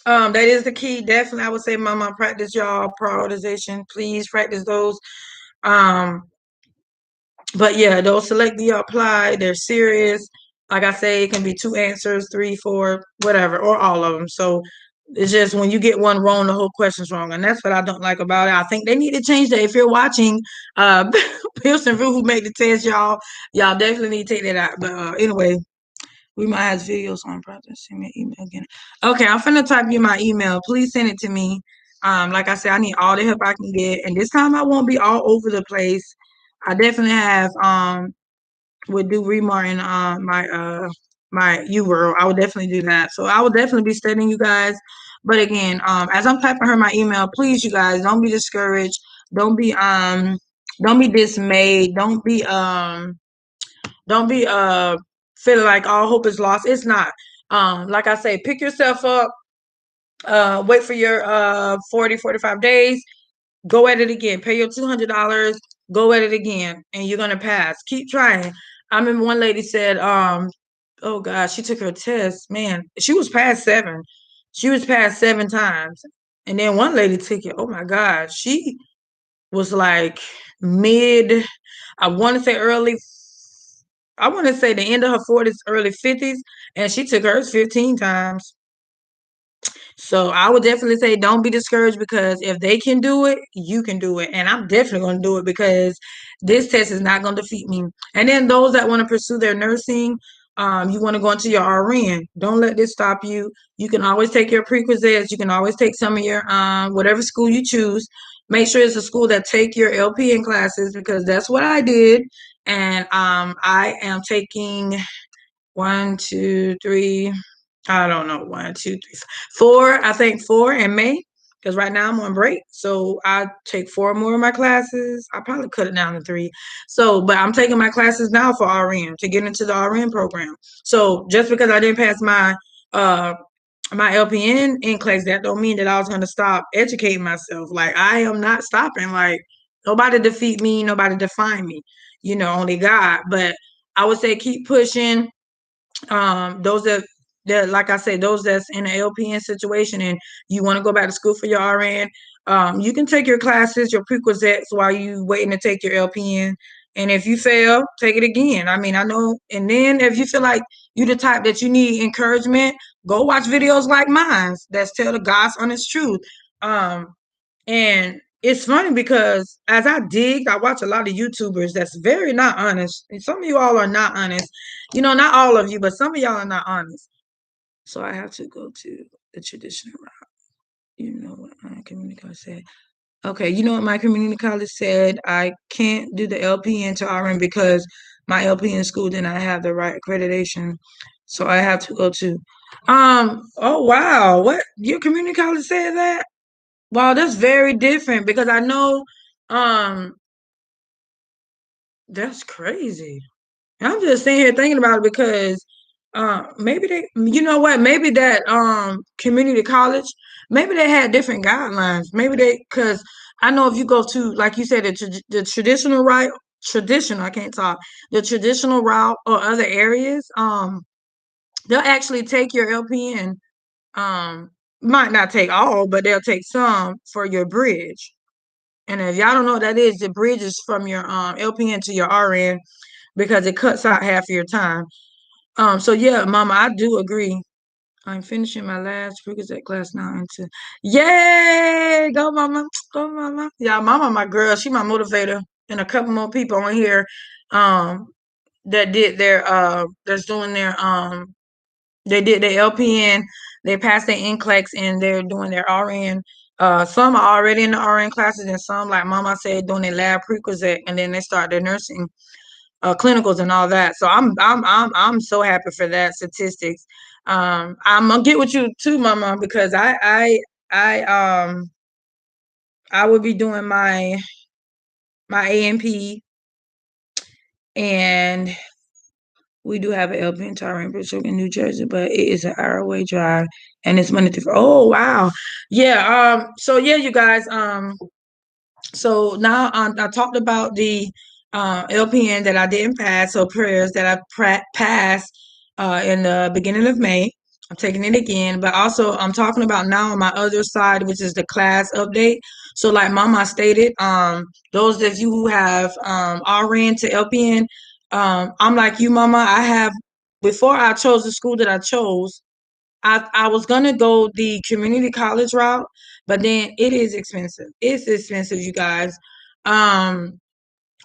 Speaker 1: that is the key. Definitely I would say mama practice y'all prioritization. Please practice those. Um but yeah, those select the apply, they're serious. Like I say, it can be 2 answers, 3, 4, whatever, or all of them. So it's just when you get one wrong, the whole question's wrong. And that's what I don't like about it. I think they need to change that. If you're watching Pearson Rue who made the test, y'all definitely need to take that out. But anyway, we might have videos on process. Send me an email again. Okay, I'm finna type you my email. Please send it to me. Like I said, I need all the help I can get. And this time I won't be all over the place. I definitely have would do Remar in my UWorld. I would definitely do that. So I will definitely be studying you guys. But again, as I'm typing her my email, please you guys don't be discouraged. Don't be dismayed. Don't be feeling like all hope is lost. It's not. Like I say, pick yourself up, wait for your 45 days, go at it again, pay your $200, go at it again, and you're gonna pass. Keep trying. I remember one lady said, oh gosh, she took her test. Man, she was past 7. She was past 7 times. And then one lady took it. Oh my God. She was like mid, I want to say early, I want to say the end of her 40s, early 50s, and she took hers 15 times. So I would definitely say don't be discouraged, because if they can do it, you can do it. And I'm definitely going to do it, because this test is not going to defeat me. And then those that want to pursue their nursing, you want to go into your RN. Don't let this stop you. You can always take your prerequisites. You can always take some of your whatever school you choose. Make sure it's a school that take your LPN classes, because that's what I did. And I am taking 1, 2, 3. I don't know, 1, 2, 3, 4. I think 4 in May, because right now I'm on break. So I take 4 more of my classes. I probably cut it down to 3. So, but I'm taking my classes now for RN to get into the RN program. So just because I didn't pass my LPN NCLEX, that don't mean that I was going to stop educating myself. Like, I am not stopping. Like, nobody defeat me, nobody define me. Only God. But I would say keep pushing. Those that like I said, those that's in an LPN situation and you want to go back to school for your RN, you can take your classes, your prerequisites, while you waiting to take your LPN. And if you fail, take it again. I mean, I know. And then if you feel like you the type that you need encouragement, go watch videos like mine that's tell the God's honest truth. And it's funny because as I watch a lot of YouTubers that's very not honest. And some of you all are not honest. Not all of you, but some of y'all are not honest. So I have to go to the traditional route. You know what my community college said. Okay, you know what my community college said? I can't do the LPN to RN because my LPN school did not have the right accreditation. So I have to go to oh wow, what your community college said that? Wow, that's very different, because I know that's crazy. I'm just sitting here thinking about it, because maybe they, you know what, maybe that community college, maybe they had different guidelines. Maybe because I know if you go to, like you said, the traditional route, I can't talk, the traditional route or other areas, they'll actually take your LPN, might not take all, but they'll take some for your bridge. And if y'all don't know what that is, the bridge is from your LPN to your RN, because it cuts out half of your time. So yeah, Mama, I do agree. I'm finishing my last prerequisite class now into yay! Go Mama, go Mama. Yeah, Mama, my girl, she my motivator, and a couple more people on here that did their that's doing their they did their LPN, they passed their NCLEX, and they're doing their RN. Some are already in the RN classes, and some, like Mama said, doing their lab prerequisite, and then they start their nursing clinicals and all that. So I'm so happy for that statistics. I'm gonna get with you too, Mama, because I will be doing my AMP, and we do have an LP in Tyrone, in New Jersey, but it is an hour away drive, and it's Monday through. Oh wow, yeah. So yeah, you guys. So now I talked about the LPN that I didn't pass, so prayers that I passed. in the beginning of May. I'm taking it again, but also I'm talking about now on my other side, which is the class update. So like Mama stated, those of you who have RN to LPN, I'm like you, Mama. I have before I chose the school that I chose, I was gonna go the community college route, but then it is expensive. It's expensive, you guys. Um,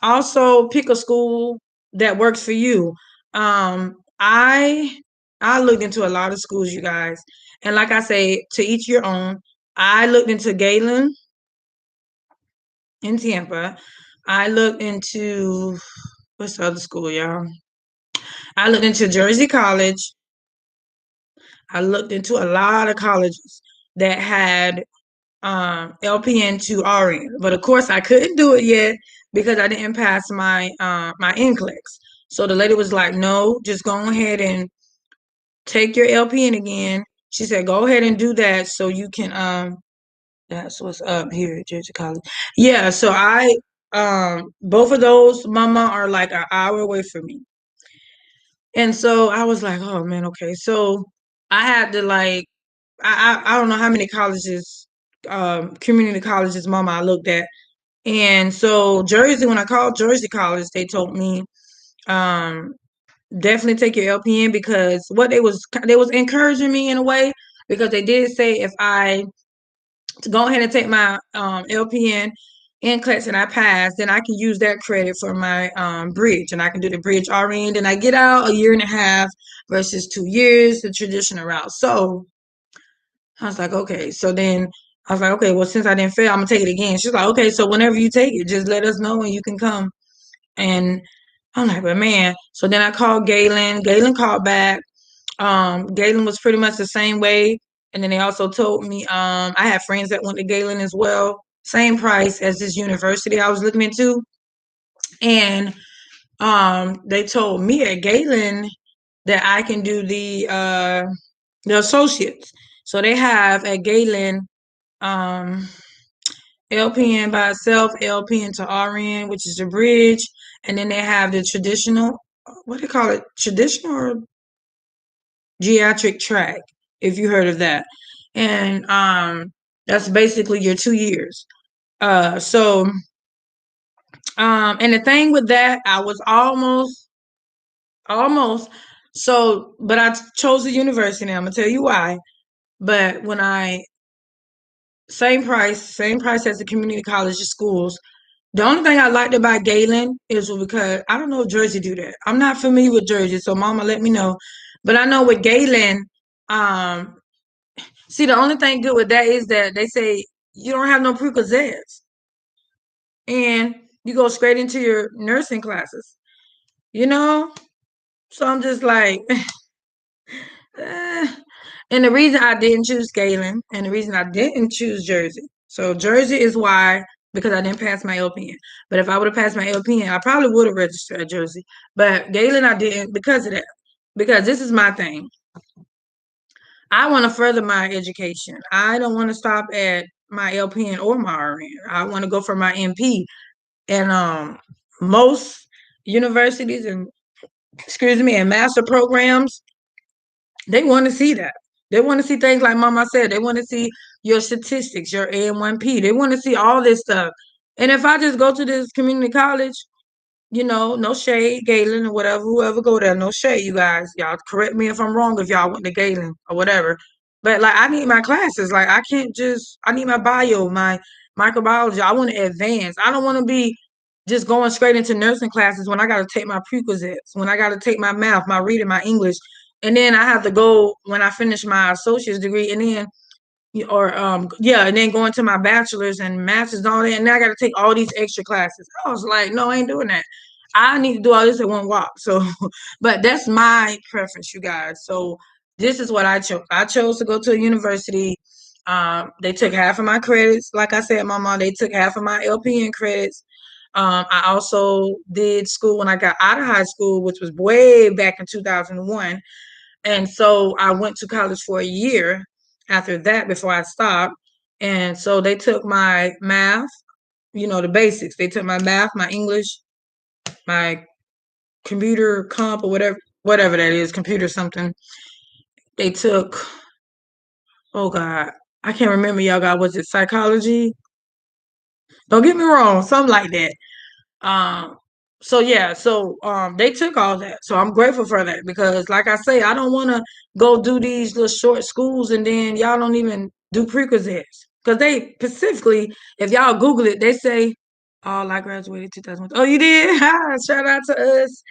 Speaker 1: Also pick a school that works for you. I looked into a lot of schools, you guys, and like I say, to each your own. I looked into Galen in Tampa. I looked into what's the other school, y'all? I looked into Jersey College. I looked into a lot of colleges that had LPN to RN, but of course I couldn't do it yet because I didn't pass my NCLEX. So the lady was like, "No, just go ahead and take your LPN again." She said, "Go ahead and do that so you can That's what's up here at Jersey College." Yeah, so I both of those, Mama, are like an hour away from me, and so I was like, "Oh man, okay." So I had to like I don't know how many colleges, community colleges, Mama, I looked at. And so Jersey, when I called Jersey College, they told me, um, definitely take your LPN because what they was encouraging me in a way because they did say if I to go ahead and take my LPN in class and I pass, then I can use that credit for my bridge and I can do the bridge RN. Then I get out a year and a half versus 2 years, the traditional route. So I was like, okay. So then I was like, okay, well, since I didn't fail, I'm gonna take it again. She's like, okay, so whenever you take it, just let us know when you can come. And I'm like, but man. So then I called Galen. Galen called back. Galen was pretty much the same way. And then they also told me, I had friends that went to Galen as well. Same price as this university I was looking into. And they told me at Galen that I can do the associates. So they have at Galen um LPN by itself, LPN to RN, which is the bridge, and then they have the traditional, what do you call it? Traditional or geriatric track, if you heard of that. And that's basically your 2 years. So and the thing with that, I was almost so, but I chose the university. I'm gonna tell you why. But when I same price as the community college schools. The only thing I liked about Galen is because I don't know if Jersey do that. I'm not familiar with Jersey, so Mama let me know. But I know with Galen, um, see the only thing good with that is that they say you don't have no prerequisites and you go straight into your nursing classes. You know, so I'm just like, eh. And the reason I didn't choose Galen and the reason I didn't choose Jersey. So Jersey is why because I didn't pass my LPN. But if I would have passed my LPN, I probably would have registered at Jersey. But Galen, I didn't because of that. Because this is my thing. I want to further my education. I don't want to stop at my LPN or my RN. I want to go for my MP. And most universities and and master programs, they want to see that. They want to see things like Mama said. They want to see your statistics, your A1P. They want to see all this stuff. And if I just go to this community college, no shade, Galen or whatever, whoever go there, no shade, you guys. Y'all correct me if I'm wrong if y'all went to Galen or whatever. But like I need my classes. Like I need my bio, my microbiology. I want to advance. I don't want to be just going straight into nursing classes when I got to take my prerequisites, when I got to take my math, my reading, my English. And then I have to go when I finish my associate's degree and then and then going to my bachelor's and master's and all that, and now I got to take all these extra classes. I was like, no, I ain't doing that. I need to do all this in one walk. So, but that's my preference, you guys. So this is what I chose. I chose to go to a university. They took half of my credits. Like I said, Mama, they took half of my LPN credits. I also did school when I got out of high school, which was way back in 2001. And so I went to college for a year after that before I stopped. And so they took my math, the basics. They took my math, my English, my computer comp or whatever. whatever that is, computer something. They took, oh God, I can't remember, y'all. God, was it psychology? Don't get me wrong, something like that. Um, so yeah, they took all that. So I'm grateful for that because like I say, I don't wanna go do these little short schools and then y'all don't even do prerequisites. Because they specifically, if y'all Google it, they say, oh, I graduated 2000. Oh, you did? Shout out to us.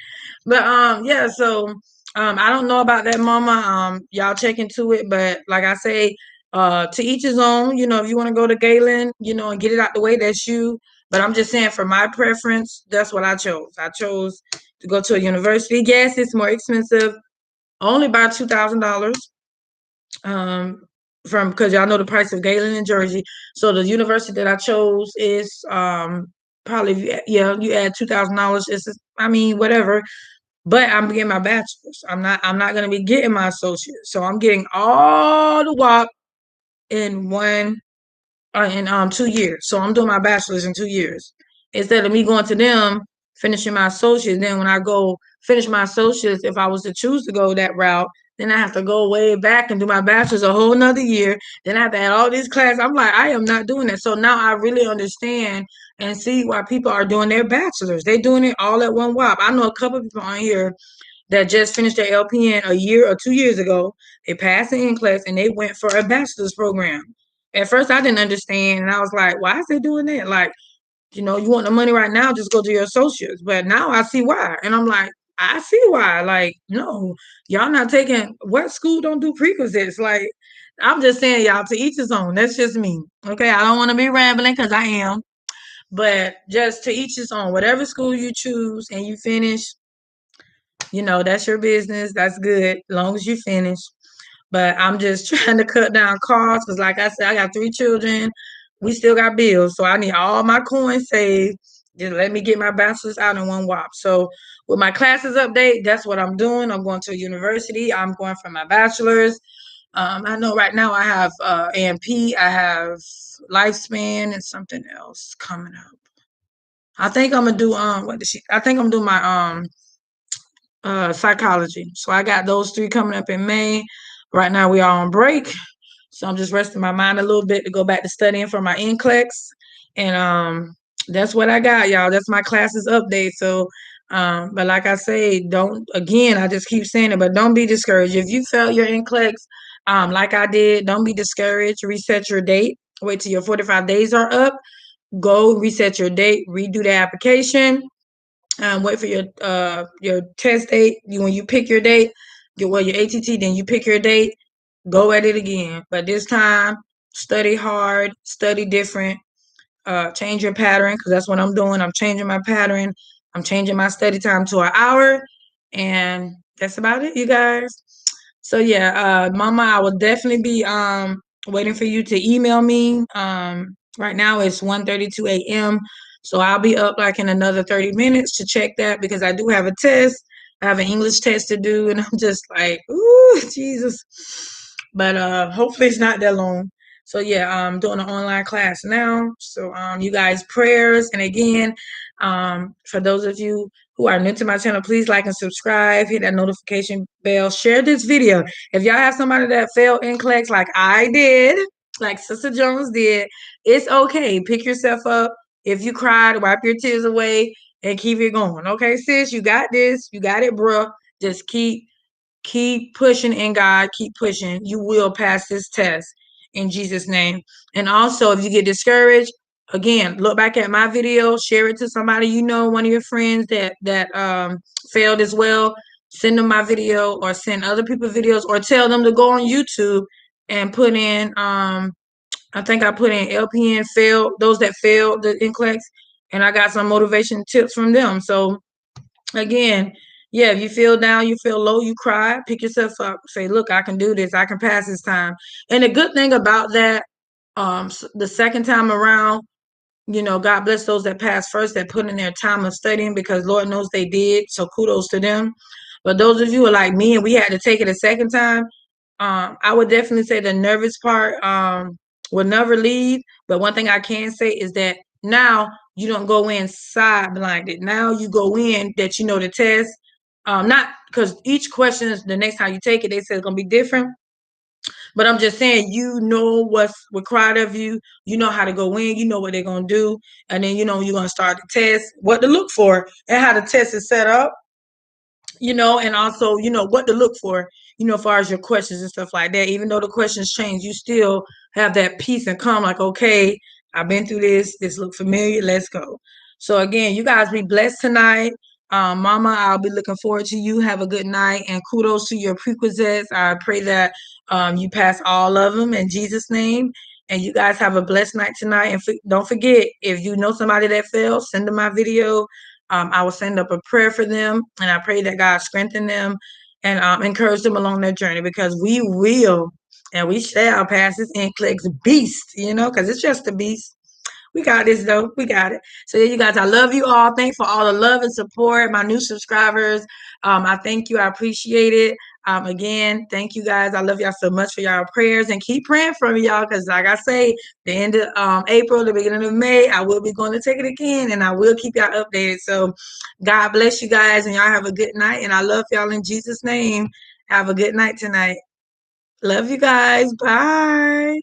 Speaker 1: But yeah, so I don't know about that, mama. Y'all check into it, but like I say, to each his own. You know, if you want to go to Galen, you know, and get it out the way, that's you. But I'm just saying, for my preference, that's what I chose. I chose to go to a university. Yes, it's more expensive, only by $2,000. Um, from because y'all know the price of Galen in Jersey. So the university that I chose is probably, yeah, you add $2,000. It's, I mean, whatever, but I'm getting my bachelor's. I'm not gonna be getting my associate. So I'm getting all the WAP in one in 2 years. So I'm doing my bachelor's in 2 years. Instead of me going to them, finishing my associates, then when I go finish my associates, if I was to choose to go that route, then I have to go way back and do my bachelor's a whole nother year. Then I have to add all these classes. I'm like, I am not doing that. So now I really understand and see why people are doing their bachelor's. They're doing it all at one WAP. I know a couple of people on here that just finished their LPN a year or 2 years ago. They passed the NCLEX and they went for a bachelor's program. At first, I didn't understand, and I was like, "Why is they doing that? Like, you know, you want the money right now, just go to your associates." But now I see why, and I'm like, I see why. Like, no, y'all not taking what school don't do prerequisites. Like, I'm just saying, y'all, to each his own. That's just me. Okay, I don't want to be rambling because I am, but just to each his own. Whatever school you choose and you finish, you know, that's your business. That's good, as long as you finish. But I'm just trying to cut down costs because, like I said, I got 3 children. We still got bills, so I need all my coins saved. Just let me get my bachelor's out in one whop. So with my classes update, that's what I'm doing. I'm going to a university. I'm going for my bachelor's. I know right now I have AMP, I have lifespan, and something else coming up. I think I'm gonna do what did she? I think I'm doing my psychology. So I got those 3 coming up in May. Right now we are on break. So I'm just resting my mind a little bit to go back to studying for my NCLEX. And that's what I got, y'all. That's my classes update. So but like I say, don't again, I just keep saying it, but don't be discouraged. If you failed your NCLEX, like I did, don't be discouraged. Reset your date. Wait till your 45 days are up. Go reset your date, redo the application, wait for your test date. When you pick your date, your ATT, then you pick your date. Go at it again, but this time study hard, study different. Change your pattern because that's what I'm doing. I'm changing my pattern. I'm changing my study time to an hour, and that's about it, you guys. So yeah, Mama, I will definitely be waiting for you to email me. Right now it's 1:32 a.m. So I'll be up like in another 30 minutes to check that because I do have a test. I have an English test to do, and I'm just like, ooh, Jesus. But hopefully it's not that long. So yeah, I'm doing an online class now. So you guys prayers, and again, for those of you who are new to my channel, please like and subscribe, hit that notification bell, share this video. If y'all have somebody that failed NCLEX like I did, like Sister Jones did, it's okay. Pick yourself up. If you cried, wipe your tears away and keep it going. Okay, sis, you got this. You got it, bruh. Just keep pushing in God, keep pushing. You will pass this test in Jesus' name. And also, if you get discouraged, again, look back at my video, share it to somebody you know, one of your friends that failed as well. Send them my video or send other people videos or tell them to go on YouTube and put in I think I put in LPN failed, those that failed the NCLEX, and I got some motivation tips from them. So again, yeah, if you feel down, you feel low, you cry, pick yourself up, say, look, I can do this, I can pass this time. And the good thing about that, the second time around, you know, God bless those that passed first, that put in their time of studying, because Lord knows they did. So kudos to them. But those of you who are like me and we had to take it a second time, I would definitely say the nervous part will never leave. But one thing I can say is that now you don't go in side blinded. Now you go in that you know the test. Not because each question is the next time you take it, they say it's gonna be different. But I'm just saying, you know what's required of you. You know how to go in. You know what they're gonna do, and then you know you're gonna start the test, what to look for, and how the test is set up. And also, what to look for, as far as your questions and stuff like that. Even though the questions change, you still have that peace and calm, like, okay, I've been through this. This looks familiar. Let's go. So again, you guys be blessed tonight. Mama, I'll be looking forward to you. Have a good night, and kudos to your prerequisites. I pray that you pass all of them in Jesus' name. And you guys have a blessed night tonight. And don't forget, if you know somebody that failed, send them my video. I will send up a prayer for them, and I pray that God strengthen them and encourage them along their journey, because we will and we shall pass this NCLEX beast, because it's just a beast. We got this, though. We got it. So, yeah, you guys, I love you all. Thanks for all the love and support. My new subscribers, I thank you. I appreciate it. Again, thank you guys. I love y'all so much for y'all prayers, and keep praying for me, y'all, because like I say, the end of April, the beginning of May, I will be going to take it again, and I will keep y'all updated. So God bless you guys, and y'all have a good night, and I love y'all in Jesus' name. Have a good night tonight. Love you guys. Bye.